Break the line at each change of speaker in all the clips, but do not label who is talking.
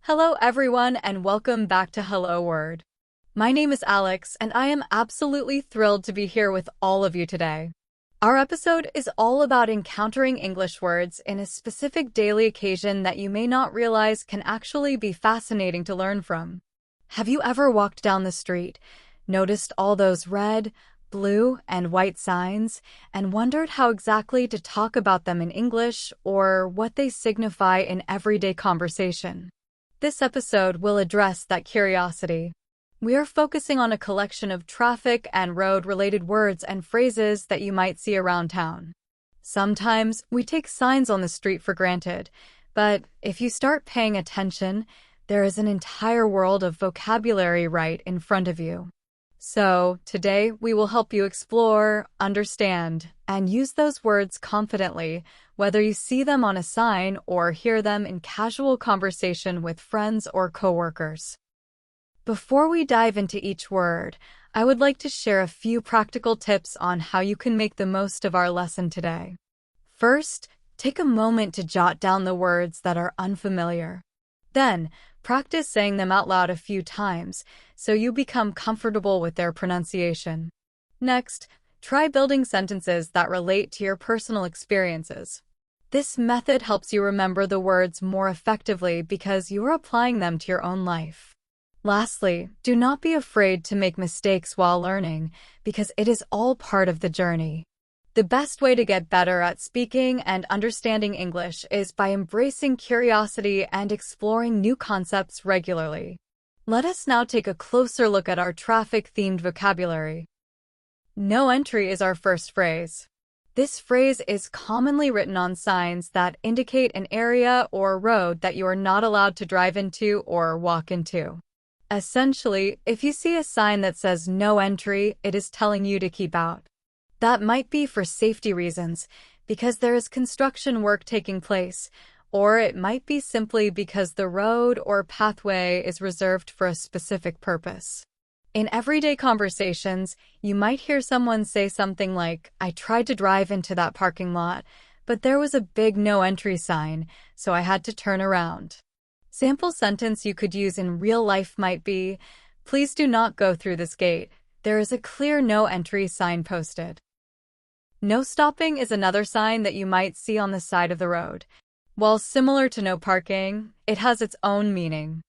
Hello everyone and welcome back to Hello Word. My name is Alex and I am absolutely thrilled to be here with all of you today. Our episode is all about encountering English words in a specific daily occasion that you may not realize can actually be fascinating to learn from. Have you ever walked down the street, noticed all those red, blue, and white signs, and wondered how exactly to talk about them in English or what they signify in everyday conversation? This episode will address that curiosity. We are focusing on a collection of traffic and road-related words and phrases that you might see around town. Sometimes we take signs on the street for granted, but if you start paying attention, there is an entire world of vocabulary right in front of you. So, today we will help you explore, understand, and use those words confidently, whether you see them on a sign or hear them in casual conversation with friends or coworkers. Before we dive into each word, I would like to share a few practical tips on how you can make the most of our lesson today. First, take a moment to jot down the words that are unfamiliar. Then, practice saying them out loud a few times so you become comfortable with their pronunciation. Next, try building sentences that relate to your personal experiences. This method helps you remember the words more effectively because you are applying them to your own life. Lastly, do not be afraid to make mistakes while learning because it is all part of the journey. The best way to get better at speaking and understanding English is by embracing curiosity and exploring new concepts regularly. Let us now take a closer look at our traffic-themed vocabulary. No entry is our first phrase. This phrase is commonly written on signs that indicate an area or road that you are not allowed to drive into or walk into. Essentially, if you see a sign that says no entry, it is telling you to keep out. That might be for safety reasons, because there is construction work taking place, or it might be simply because the road or pathway is reserved for a specific purpose. In everyday conversations, you might hear someone say something like, "I tried to drive into that parking lot, but there was a big no entry sign, so I had to turn around." Sample sentence you could use in real life might be, "Please do not go through this gate. There is a clear no entry sign posted." No stopping is another sign that you might see on the side of the road. While similar to no parking, it has its own meaning.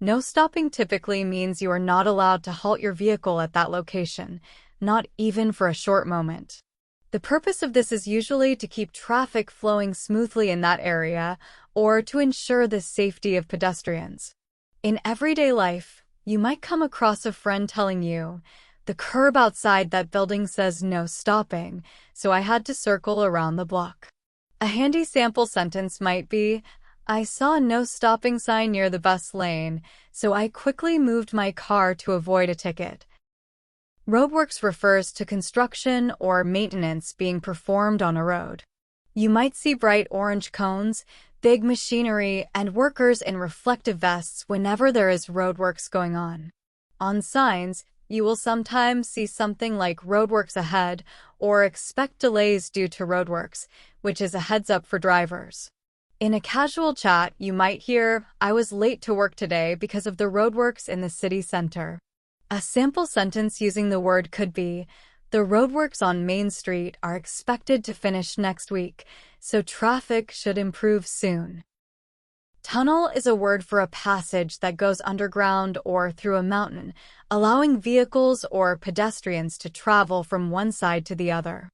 No stopping typically means you are not allowed to halt your vehicle at that location, not even for a short moment. The purpose of this is usually to keep traffic flowing smoothly in that area or to ensure the safety of pedestrians. In everyday life, you might come across a friend telling you, "The curb outside that building says no stopping, so I had to circle around the block." A handy sample sentence might be, "I saw a no stopping sign near the bus lane, so I quickly moved my car to avoid a ticket." Roadworks refers to construction or maintenance being performed on a road. You might see bright orange cones, big machinery, and workers in reflective vests whenever there is roadworks going on. On signs, you will sometimes see something like "roadworks ahead" or "expect delays due to roadworks," which is a heads up for drivers. In a casual chat, you might hear, "I was late to work today because of the roadworks in the city center." A sample sentence using the word could be, "The roadworks on Main Street are expected to finish next week, so traffic should improve soon." Tunnel is a word for a passage that goes underground or through a mountain, allowing vehicles or pedestrians to travel from one side to the other.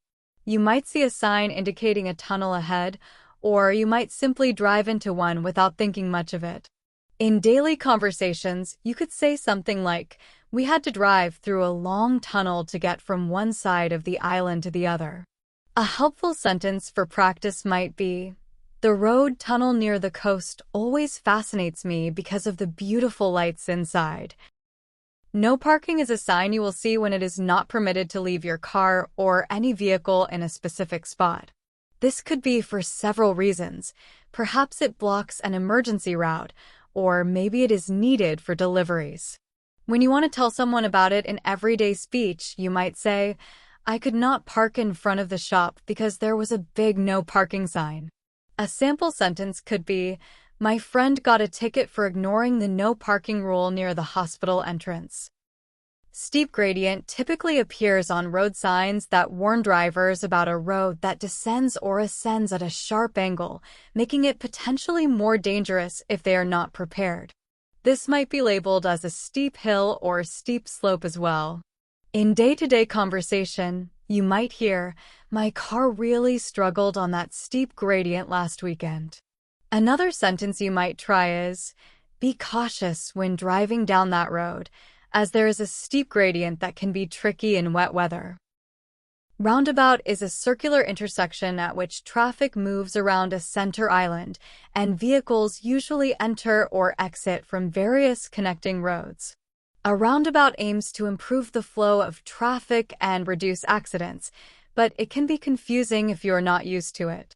You might see a sign indicating a tunnel ahead, or you might simply drive into one without thinking much of it. In daily conversations, you could say something like, "We had to drive through a long tunnel to get from one side of the island to the other." A helpful sentence for practice might be, "The road tunnel near the coast always fascinates me because of the beautiful lights inside." No parking is a sign you will see when it is not permitted to leave your car or any vehicle in a specific spot. This could be for several reasons. Perhaps it blocks an emergency route, or maybe it is needed for deliveries. When you want to tell someone about it in everyday speech, you might say, "I could not park in front of the shop because there was a big no parking sign." A sample sentence could be, My friend got a ticket for ignoring the no parking rule near the hospital entrance. Steep gradient typically appears on road signs that warn drivers about a road that descends or ascends at a sharp angle, making it potentially more dangerous if they are not prepared. This might be labeled as a steep hill or steep slope as well. In day-to-day conversation, you might hear, "My car really struggled on that steep gradient last weekend." Another sentence you might try is, "Be cautious when driving down that road, as there is a steep gradient that can be tricky in wet weather." Roundabout is a circular intersection at which traffic moves around a center island, and vehicles usually enter or exit from various connecting roads. A roundabout aims to improve the flow of traffic and reduce accidents, but it can be confusing if you are not used to it.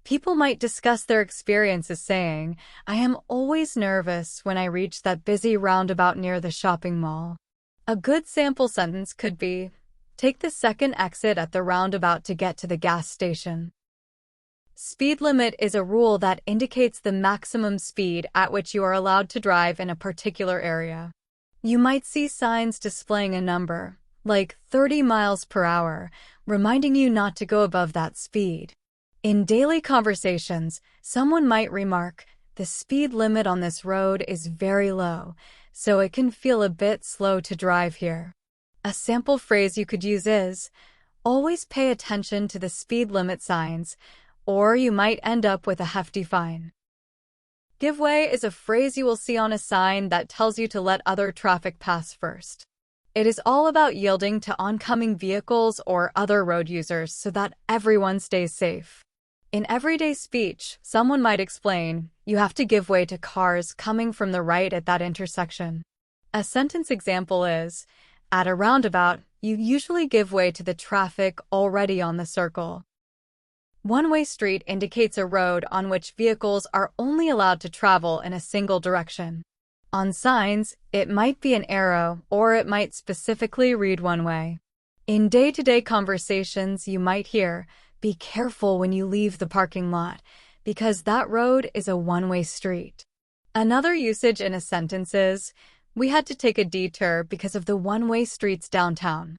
People might discuss their experiences saying, "I am always nervous when I reach that busy roundabout near the shopping mall." A good sample sentence could be, "Take the second exit at the roundabout to get to the gas station." Speed limit is a rule that indicates the maximum speed at which you are allowed to drive in a particular area. You might see signs displaying a number, like 30 miles per hour, reminding you not to go above that speed. In daily conversations, someone might remark, "The speed limit on this road is very low, so it can feel a bit slow to drive here." A sample phrase you could use is, "Always pay attention to the speed limit signs, or you might end up with a hefty fine." Give way is a phrase you will see on a sign that tells you to let other traffic pass first. It is all about yielding to oncoming vehicles or other road users so that everyone stays safe. In everyday speech, someone might explain, "You have to give way to cars coming from the right at that intersection." A sentence example is, "At a roundabout, you usually give way to the traffic already on the circle." One-way street indicates a road on which vehicles are only allowed to travel in a single direction. On signs, it might be an arrow or it might specifically read one way. In day-to-day conversations, you might hear, "Be careful when you leave the parking lot, because that road is a one-way street." Another usage in a sentence is, "We had to take a detour because of the one-way streets downtown."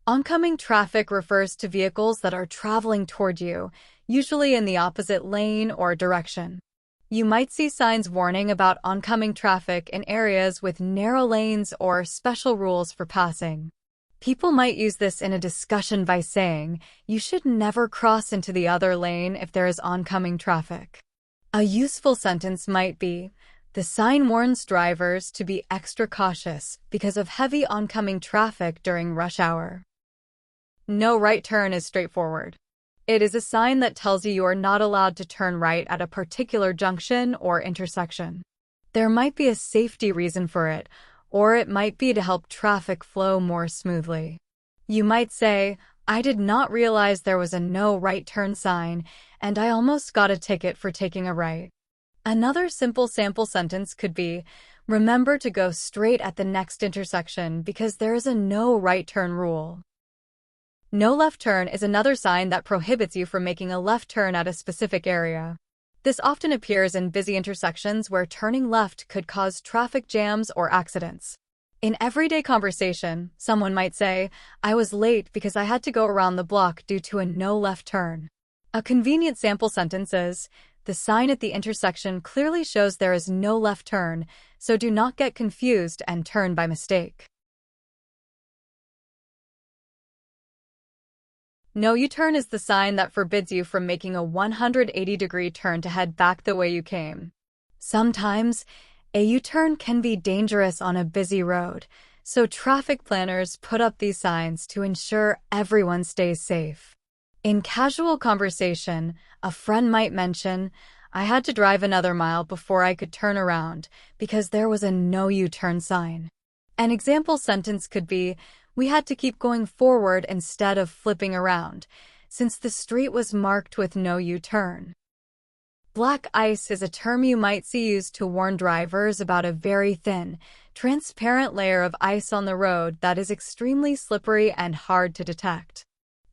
Oncoming traffic refers to vehicles that are traveling toward you, usually in the opposite lane or direction. You might see signs warning about oncoming traffic in areas with narrow lanes or special rules for passing. People might use this in a discussion by saying, "You should never cross into the other lane if there is oncoming traffic." A useful sentence might be, "The sign warns drivers to be extra cautious because of heavy oncoming traffic during rush hour." No right turn is straightforward. It is a sign that tells you are not allowed to turn right at a particular junction or intersection. There might be a safety reason for it, or it might be to help traffic flow more smoothly. You might say, "I did not realize there was a no right turn sign, and I almost got a ticket for taking a right." Another simple sample sentence could be, "Remember to go straight at the next intersection because there is a no right turn rule." No left turn is another sign that prohibits you from making a left turn at a specific area. This often appears in busy intersections where turning left could cause traffic jams or accidents. In everyday conversation, someone might say, "I was late because I had to go around the block due to a no left turn." A convenient sample sentence is, "The sign at the intersection clearly shows there is no left turn, so do not get confused and turn by mistake." No U-turn is the sign that forbids you from making a 180-degree turn to head back the way you came. Sometimes, a U-turn can be dangerous on a busy road, so traffic planners put up these signs to ensure everyone stays safe. In casual conversation, a friend might mention, "I had to drive another mile before I could turn around because there was a no U-turn sign." An example sentence could be, "We had to keep going forward instead of flipping around, since the street was marked with no U-turn." Black ice is a term you might see used to warn drivers about a very thin, transparent layer of ice on the road that is extremely slippery and hard to detect.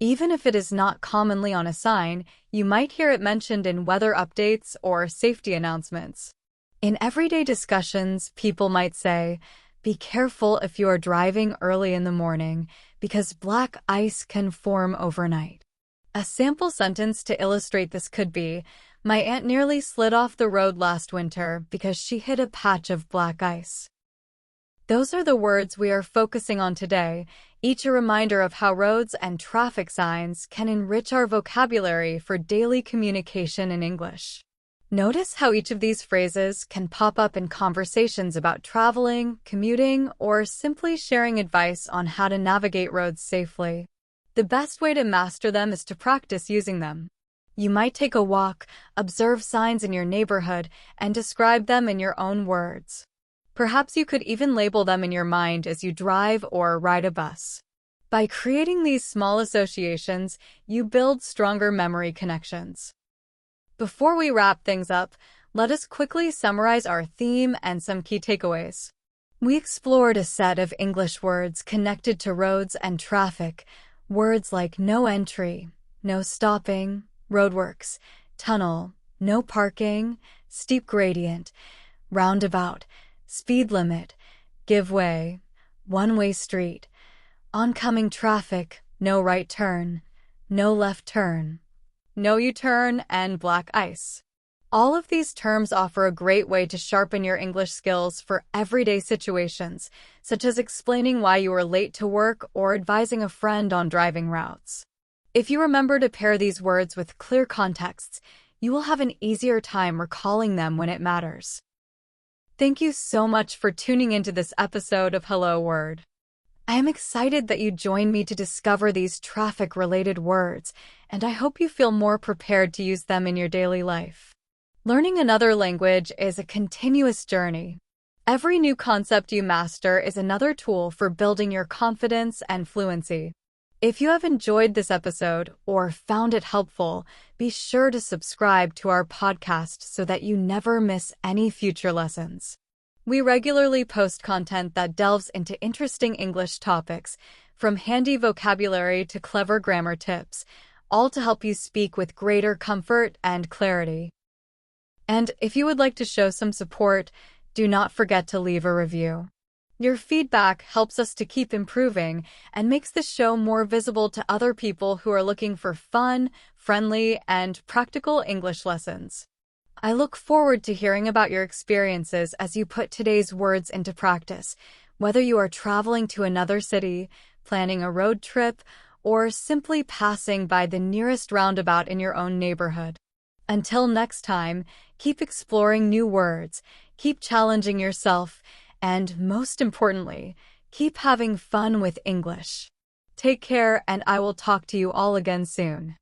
Even if it is not commonly on a sign, you might hear it mentioned in weather updates or safety announcements. In everyday discussions, people might say, "Be careful if you are driving early in the morning, because black ice can form overnight." A sample sentence to illustrate this could be, "My aunt nearly slid off the road last winter because she hit a patch of black ice." Those are the words we are focusing on today, each a reminder of how roads and traffic signs can enrich our vocabulary for daily communication in English. Notice how each of these phrases can pop up in conversations about traveling, commuting, or simply sharing advice on how to navigate roads safely. The best way to master them is to practice using them. You might take a walk, observe signs in your neighborhood, and describe them in your own words. Perhaps you could even label them in your mind as you drive or ride a bus. By creating these small associations, you build stronger memory connections. Before we wrap things up, let us quickly summarize our theme and some key takeaways. We explored a set of English words connected to roads and traffic, words like no entry, no stopping, roadworks, tunnel, no parking, steep gradient, roundabout, speed limit, give way, one-way street, oncoming traffic, no right turn, no left turn, no U-turn, and black ice. All of these terms offer a great way to sharpen your English skills for everyday situations, such as explaining why you were late to work or advising a friend on driving routes. If you remember to pair these words with clear contexts, you will have an easier time recalling them when it matters. Thank you so much for tuning into this episode of Hello Word. I am excited that you joined me to discover these traffic-related words, and I hope you feel more prepared to use them in your daily life. Learning another language is a continuous journey. Every new concept you master is another tool for building your confidence and fluency. If you have enjoyed this episode or found it helpful, be sure to subscribe to our podcast so that you never miss any future lessons. We regularly post content that delves into interesting English topics, from handy vocabulary to clever grammar tips, all to help you speak with greater comfort and clarity. And if you would like to show some support, do not forget to leave a review. Your feedback helps us to keep improving and makes the show more visible to other people who are looking for fun, friendly, and practical English lessons. I look forward to hearing about your experiences as you put today's words into practice, whether you are traveling to another city, planning a road trip, or simply passing by the nearest roundabout in your own neighborhood. Until next time, keep exploring new words, keep challenging yourself, and most importantly, keep having fun with English. Take care, and I will talk to you all again soon.